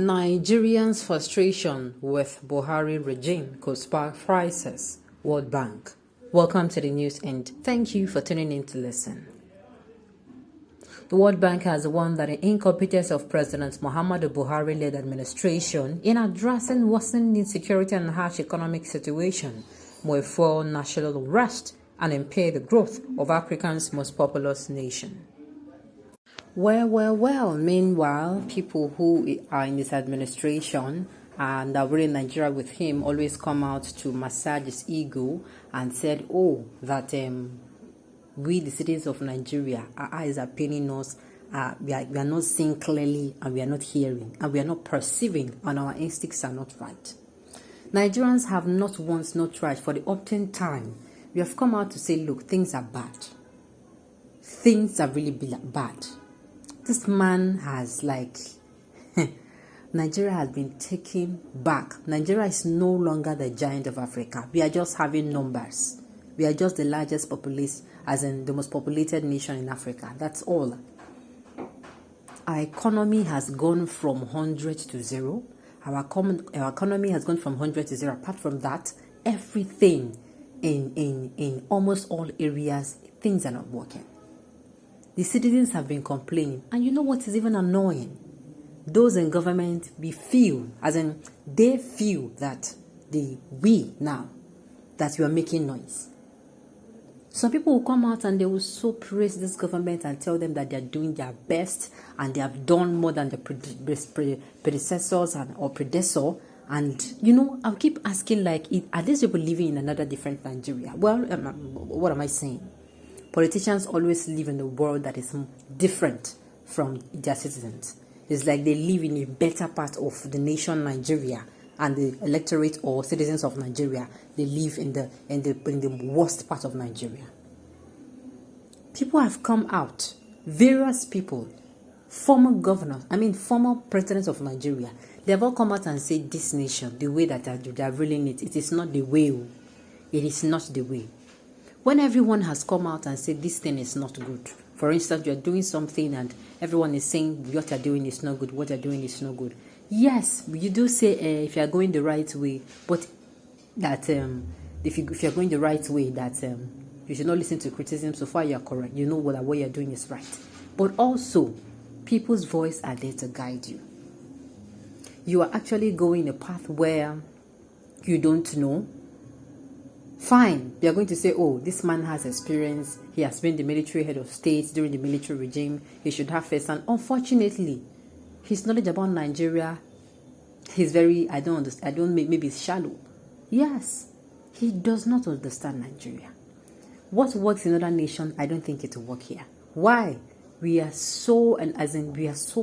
Nigerians' frustration with Buhari regime could spark crisis, World Bank. Welcome to the news and thank you for tuning in to listen. The World Bank has warned that the incompetence of President Muhammadu Buhari-led administration in addressing worsening insecurity and harsh economic situation will fuel national unrest and impair the growth of Africa's most populous nation. Well. Meanwhile, people who are in this administration and are really in Nigeria with him always come out to massage his ego and said, that we, the citizens of Nigeria, our eyes are paining us, we are not seeing clearly, and we are not hearing, and we are not perceiving, and our instincts are not right. Nigerians have not once, not twice, for the uptime time, we have come out to say, look, things are bad. Things are really bad. This man has Nigeria has been taken back. Nigeria is no longer the giant of Africa. We are just having numbers. We are just the largest population, as in the most populated nation in Africa. That's all. Our economy has gone from 100 to 0. Our economy has gone from 100 to 0. Apart from that, everything in almost all areas, things are not working. The citizens have been complaining. And you know what is even annoying? Those in government, they feel that we are making noise. Some people will come out and they will so praise this government and tell them that they are doing their best and they have done more than the predecessors or predecessor. And, I'll keep asking, are these people living in another different Nigeria? Well, what am I saying? Politicians always live in a world that is different from their citizens. It's like they live in a better part of the nation Nigeria, and the electorate or citizens of Nigeria, they live in the worst part of Nigeria. People have come out, various people, former presidents of Nigeria, they have all come out and said this nation, the way that they are ruling it is not the way. It is not the way. When everyone has come out and said this thing is not good, for instance, you are doing something and everyone is saying what you are doing is not good, what you are doing is not good. Yes, you do say if you are going the right way, but that if you are going the right way, that you should not listen to criticism. So far, you are correct. You know what you are doing is right. But also, people's voice are there to guide you. You are actually going a path where you don't know. Fine, they are going to say, this man has experience. He has been the military head of state during the military regime. He should have first. And unfortunately, his knowledge about Nigeria is very, maybe it's shallow. Yes, he does not understand Nigeria. What works in other nations, I don't think it will work here. Why? We are so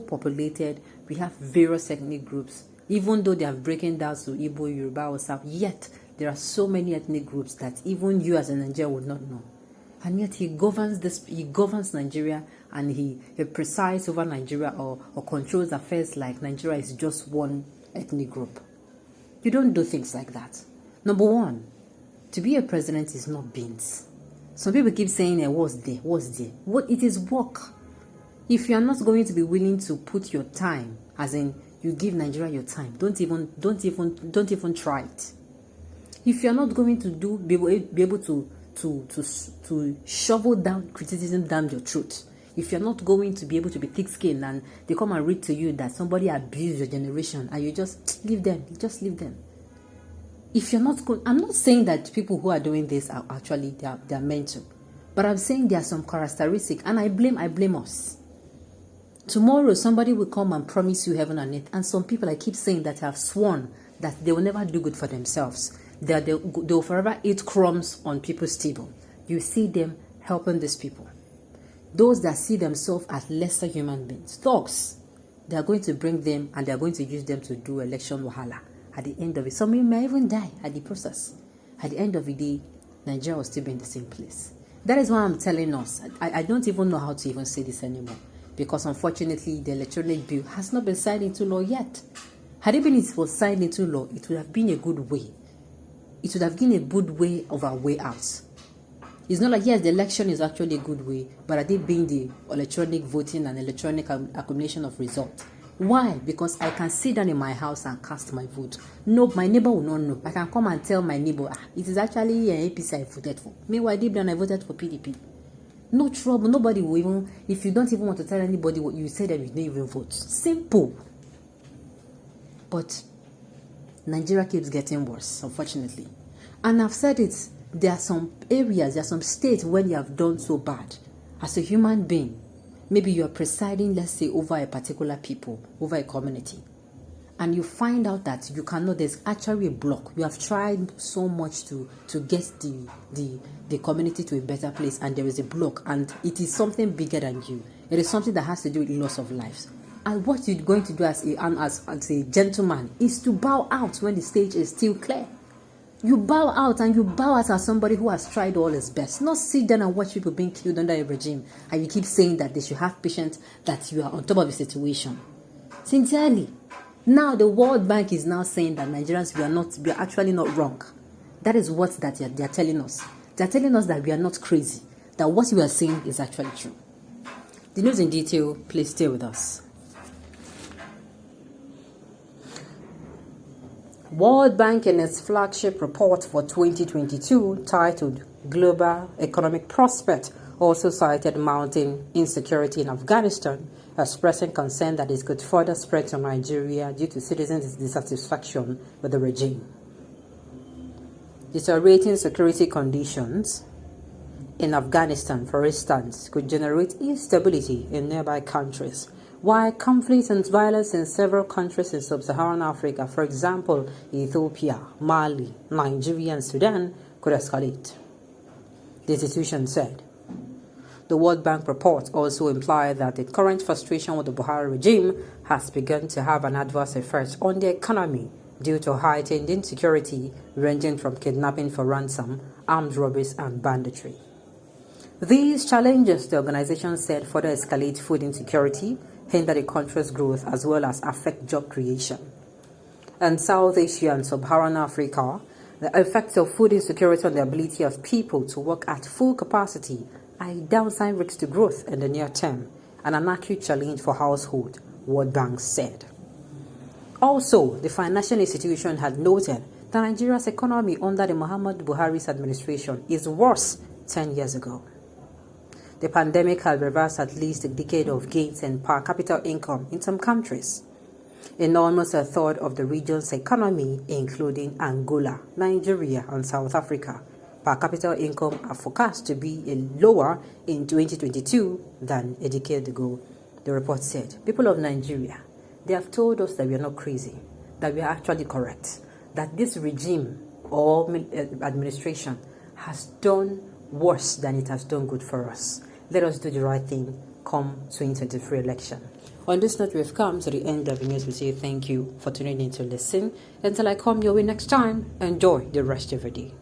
populated. We have various ethnic groups. Even though they are breaking down to Igbo, Yoruba, or South, yet there are so many ethnic groups that even you as a Nigerian would not know. And yet he governs Nigeria, and he presides over Nigeria or controls affairs like Nigeria is just one ethnic group. You don't do things like that. Number one, to be a president is not beans. Some people keep saying, what's there? What it is work. If you are not going to be willing to put your time, as in you give Nigeria your time, don't even try it. If you are not going to be able to shovel down criticism down your throat, if you're not going to be able to be thick-skinned and they come and read to you that somebody abused your generation and you just leave them, If you're not good, I'm not saying that people who are doing this are actually they are meant to, but I'm saying there are some characteristics, and I blame us. Tomorrow somebody will come and promise you heaven and earth, and some people, I keep saying, that have sworn that they will never do good for themselves, that they will forever eat crumbs on people's table. You see them helping these people. Those that see themselves as lesser human beings, thugs, they are going to bring them and they are going to use them to do election wahala. At the end of it, some may even die at the process. At the end of the day, Nigeria will still be in the same place. That is why I'm telling us. I don't even know how to even say this anymore, because unfortunately, the electronic bill has not been signed into law yet. Had it was signed into law, it would have been a good way. It would have been a good way of our way out. It's not like, yes, the election is actually a good way, but are they being the electronic voting and electronic accumulation of results? Why? Because I can sit down in my house and cast my vote. No, my neighbor will not know. I can come and tell my neighbor, it is actually an APC I voted for. Meanwhile, deep down I voted for PDP. No trouble. Nobody will even, if you don't even want to tell anybody what you say, that you didn't even vote. Simple. But Nigeria keeps getting worse, unfortunately. And I've said it, there are some areas, there are some states where you have done so bad. As a human being, maybe you are presiding, let's say, over a particular people, over a community. And you find out that you cannot, there's actually a block. You have tried so much to get the community to a better place, and there is a block, and it is something bigger than you. It is something that has to do with loss of lives. And what you're going to do as a gentleman is to bow out when the stage is still clear. You bow out, and you bow out as somebody who has tried all his best. Not sit down and watch people being killed under a regime, and you keep saying that they should have patience, that you are on top of the situation. Sincerely. Now the World Bank is now saying that Nigerians, we are actually not wrong. That is what that they are telling us. They are telling us that we are not crazy. That what we are saying is actually true. The news in detail, please stay with us. World Bank in its flagship report for 2022 titled Global Economic Prospect also cited mounting insecurity in Afghanistan, expressing concern that it could further spread to Nigeria due to citizens' dissatisfaction with the regime. Deteriorating security conditions in Afghanistan, for instance, could generate instability in nearby countries, while conflict and violence in several countries in sub-Saharan Africa, for example, Ethiopia, Mali, Nigeria, and Sudan, could escalate. The institution said. The World Bank report also implied that the current frustration with the Buhari regime has begun to have an adverse effect on the economy due to heightened insecurity ranging from kidnapping for ransom, armed robberies, and banditry. These challenges, the organization said, further escalate food insecurity, hinder the country's growth, as well as affect job creation. In South Asia and Sub-Saharan Africa, the effects of food insecurity on the ability of people to work at full capacity are a downside risk to growth in the near term and an acute challenge for households, World Bank said. Also, the financial institution had noted that Nigeria's economy under the Muhammadu Buhari's administration is worse 10 years ago. The pandemic had reversed at least a decade of gains in per capita income in some countries. In almost a third of the region's economy, including Angola, Nigeria, and South Africa, per capita income are forecast to be lower in 2022 than a decade ago, the report said. People of Nigeria, they have told us that we are not crazy, that we are actually correct, that this regime or administration has done worse than it has done good for us. Let us do the right thing come 2023 election. On this note, we've come to the end of the news. We say thank you for tuning in to listen. Until I come your way next time, enjoy the rest of your day.